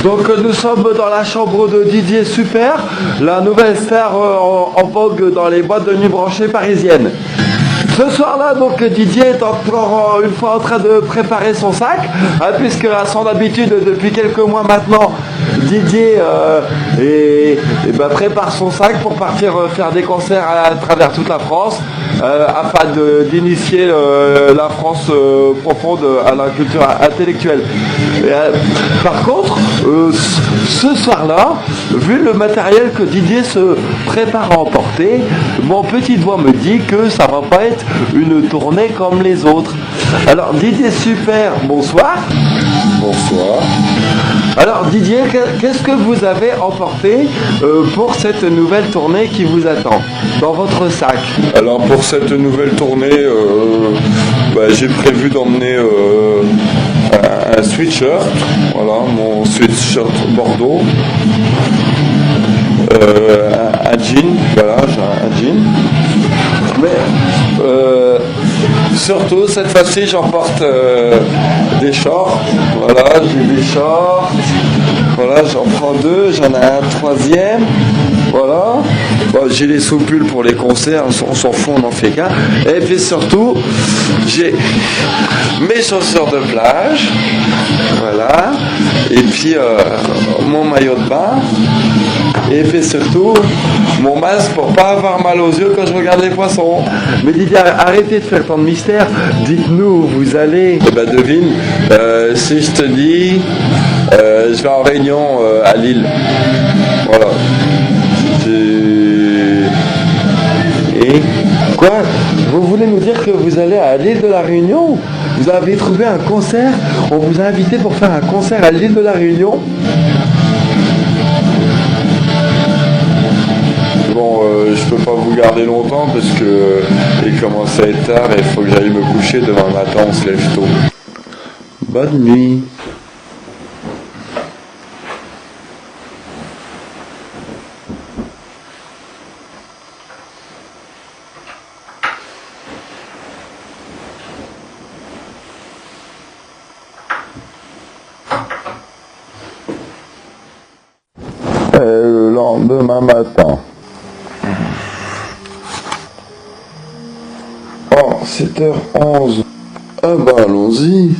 Donc nous sommes dans la chambre de Didier Super, la nouvelle star en vogue dans les boîtes de nuit branchées parisiennes. Ce soir-là, donc Didier est encore une fois en train de préparer son sac, puisque à son habitude, depuis quelques mois maintenant, Didier prépare son sac pour partir faire des concerts à travers toute la France, afin d'initier la France profonde à la culture intellectuelle. Par contre, ce soir-là, vu le matériel que Didier se prépare à emporter, mon petite voix me dit que ça va pas être une tournée comme les autres. Alors Didier Super, bonsoir. Bonsoir. Alors Didier, qu'est-ce que vous avez emporté pour cette nouvelle tournée qui vous attend dans votre sac? Alors pour cette nouvelle tournée, j'ai prévu d'emmener un sweatshirt, voilà, mon sweatshirt Bordeaux, un jean, voilà, j'ai un jean. Mais surtout cette fois-ci j'emporte des shorts, voilà, j'ai des shorts, voilà, j'en prends deux, j'en ai un troisième, voilà. Bon, j'ai les soupules pour les concerts, on s'en fout, on n'en fait qu'un. Et puis surtout, j'ai mes chaussures de plage, voilà, et puis mon maillot de bain, et puis surtout mon masque pour pas avoir mal aux yeux quand je regarde les poissons. Mais Didier, arrêtez de faire tant de mystère, dites-nous où vous allez. Devine, si je te dis, je vais en réunion à Lille, voilà. Et quoi? Vous voulez nous dire que vous allez à l'île de la Réunion? Vous avez trouvé un concert? On vous a invité pour faire un concert à l'île de la Réunion? Bon, je peux pas vous garder longtemps parce que il commence à être tard et il faut que j'aille me coucher. Demain matin on se lève tôt. Bonne nuit. Le lendemain matin. Oh, 7h11. Ah bah allons-y.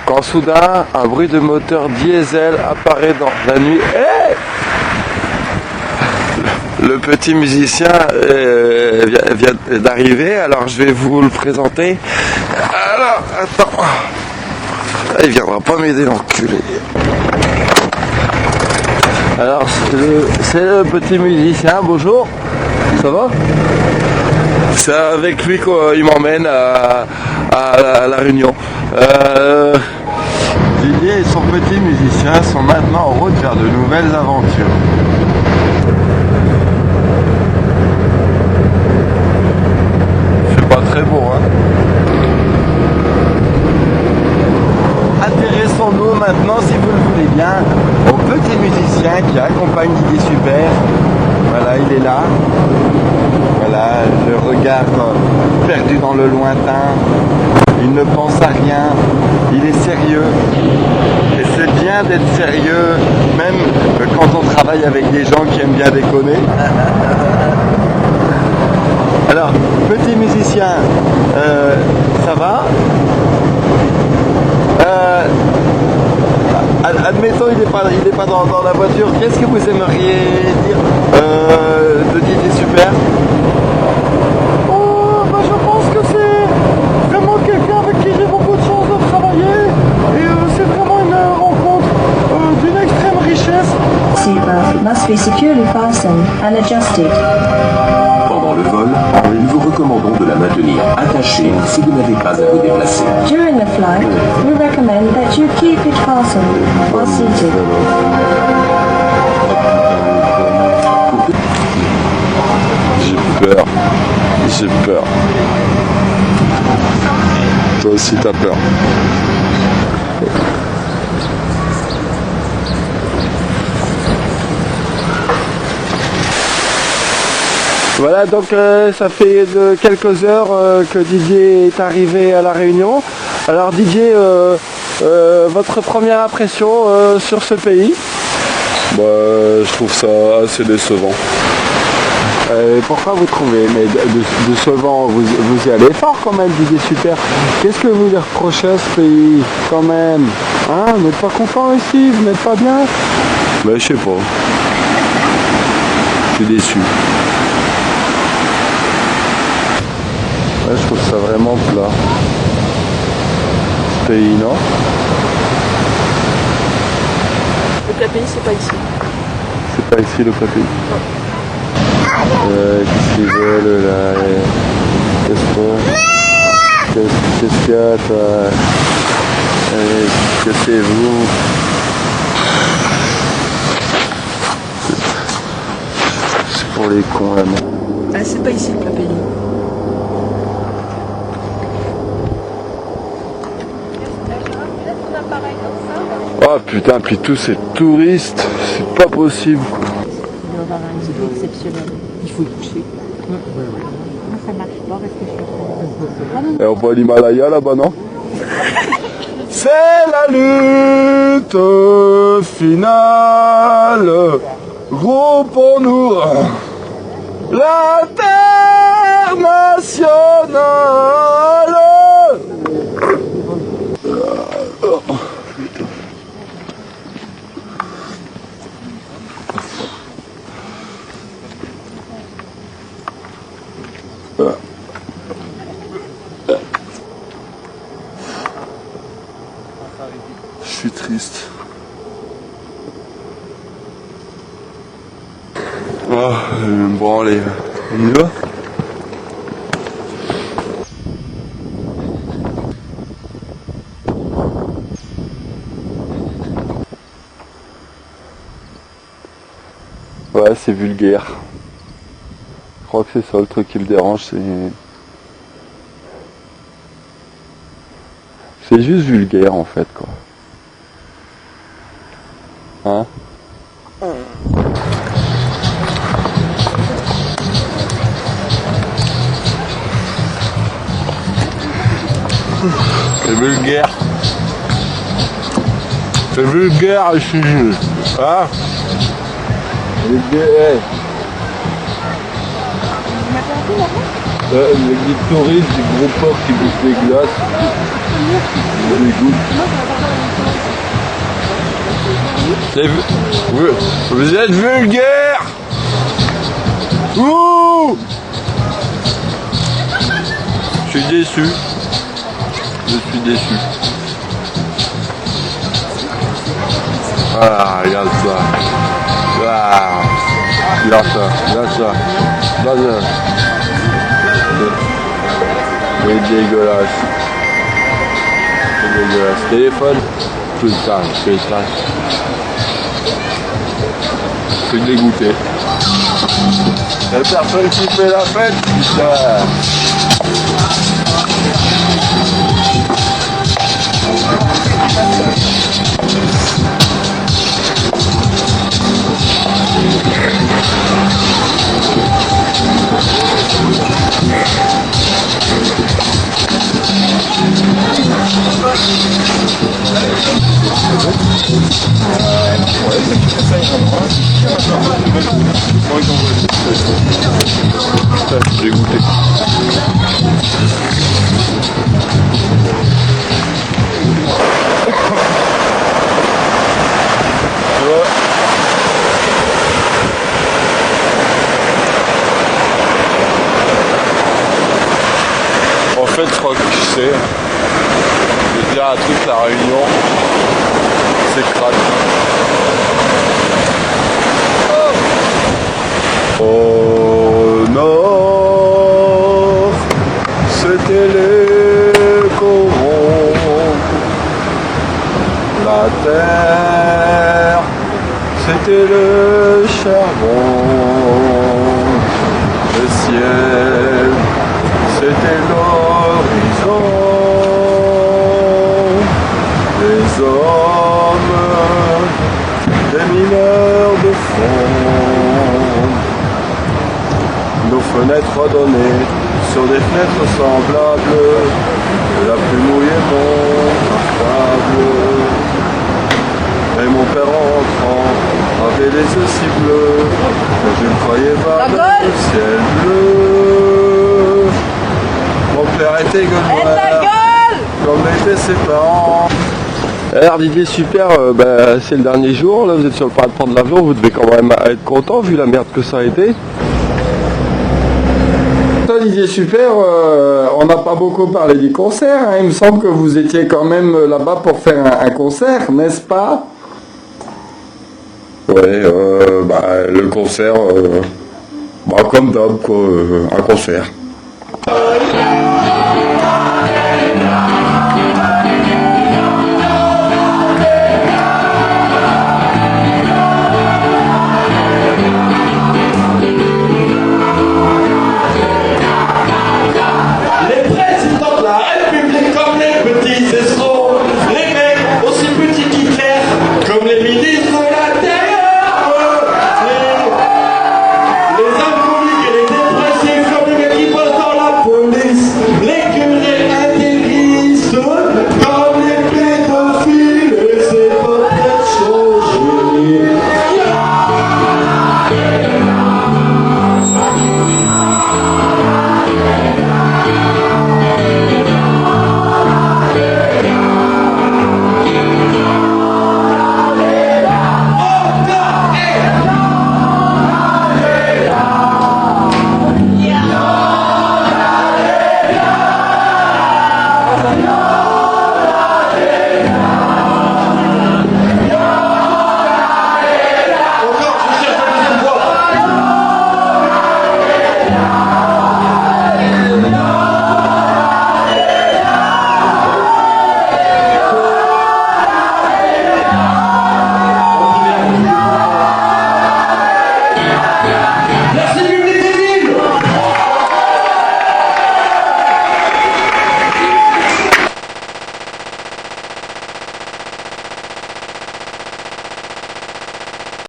Quand soudain, un bruit de moteur diesel apparaît dans la nuit. Hey! Le petit musicien vient d'arriver, alors je vais vous le présenter. Alors, attends. Il viendra pas m'aider, l'enculé. Alors, c'est le petit musicien, bonjour. Ça va? C'est avec lui qu'il m'emmène à la Réunion. Didier et son petit musicien sont maintenant en route vers de nouvelles aventures. C'est pas très beau, hein? Intéressons-nous maintenant, si vous le voulez bien, au petit musicien qui accompagne Didier Super. Voilà, il est là. Voilà, le regard perdu dans le lointain. Il ne pense à rien. Il est sérieux. Et c'est bien d'être sérieux, même quand on travaille avec des gens qui aiment bien déconner. Alors, petit musicien, ça va? Admettons, il n'est pas dans la voiture. Qu'est-ce que vous aimeriez dire de Didier Super? Oh, je pense que c'est vraiment quelqu'un avec qui j'ai beaucoup de chance de travailler. Et c'est vraiment une rencontre d'une extrême richesse. Seatbelt must be securely fastened and adjusted. Pendant le vol, nous vous recommandons de la maintenir attachée si vous n'avez pas à vous déplacer. During the flight, we recommend that you keep it fastened while seated. peur. J'ai peur. Toi aussi t'as peur. Voilà, donc ça fait quelques heures que Didier est arrivé à La Réunion. Alors Didier, votre première impression sur ce pays? Bah, je trouve ça assez décevant. Pourquoi vous trouvez? Mais décevant, vous y allez fort quand même, Didier, super. Qu'est-ce que vous lui reprochez à ce pays quand même? Hein, vous n'êtes pas content ici? Vous n'êtes pas bien? Bah, je sais pas. Je suis déçu. Ouais, je trouve ça vraiment plat. Ce pays, non? Le plat pays, c'est pas ici. C'est pas ici le plat pays. Qu'est-ce qu'ils veulent là? Qu'est-ce qu'il y a toi? Cassez-vous. C'est pour les cons là, non? Ah, c'est pas ici le plat pays. Oh putain, puis tous ces touristes, c'est pas possible. Il doit y avoir un niveau exceptionnel. Il faut y toucher. Moi, ça marche pas parce que je suis Et on voit l'Himalaya là-bas, non? C'est la lutte finale. Groupons-nous. L'Internationale. Je suis triste. Oh, je vais me branler. On y va? Ouais, c'est vulgaire. Je crois que c'est ça le truc qui me dérange, c'est juste vulgaire en fait, quoi. Hein? C'est vulgaire. C'est vulgaire ici. Hein? Vulgaire. Le guide touriste du gros porc qui bouffe des glaces. Je dégoûte. Vous êtes vulgaire. Ouh! Je suis déçu. Je suis déçu. Ah, regarde ça. Ah, regarde ça. Regarde ça. Regarde ça. C'est dégueulasse. C'est dégueulasse. Téléphone. Tout ça, c'est ça. C'est dégoûté. Y'a personne qui fait la fête, putain. J'ai goûté. En fait, je crois que tu sais, je vais te dire un truc, la Réunion, c'est crade. Au nord, c'était les corons. La terre, c'était le charbon. Le ciel, c'était l'horizon. Les hommes, des mineurs de fond. Nos fenêtres redonnées sur des fenêtres semblables. La pluie mouillée monte par table. Et mon père entrant avait les yeux si bleus que je ne croyais pas le ciel bleu. Mon père était gueule comme l'étaient ses parents. Alors Didier, super, c'est le dernier jour, là vous êtes sur le point de prendre l'avion, vous devez quand même être content vu la merde que ça a été. Toi Didier, super, on n'a pas beaucoup parlé du concert, hein. Il me semble que vous étiez quand même là-bas pour faire un concert, n'est-ce pas? Ouais, le concert, comme d'hab quoi, un concert. Les présidents de la République comme les petits escrocs.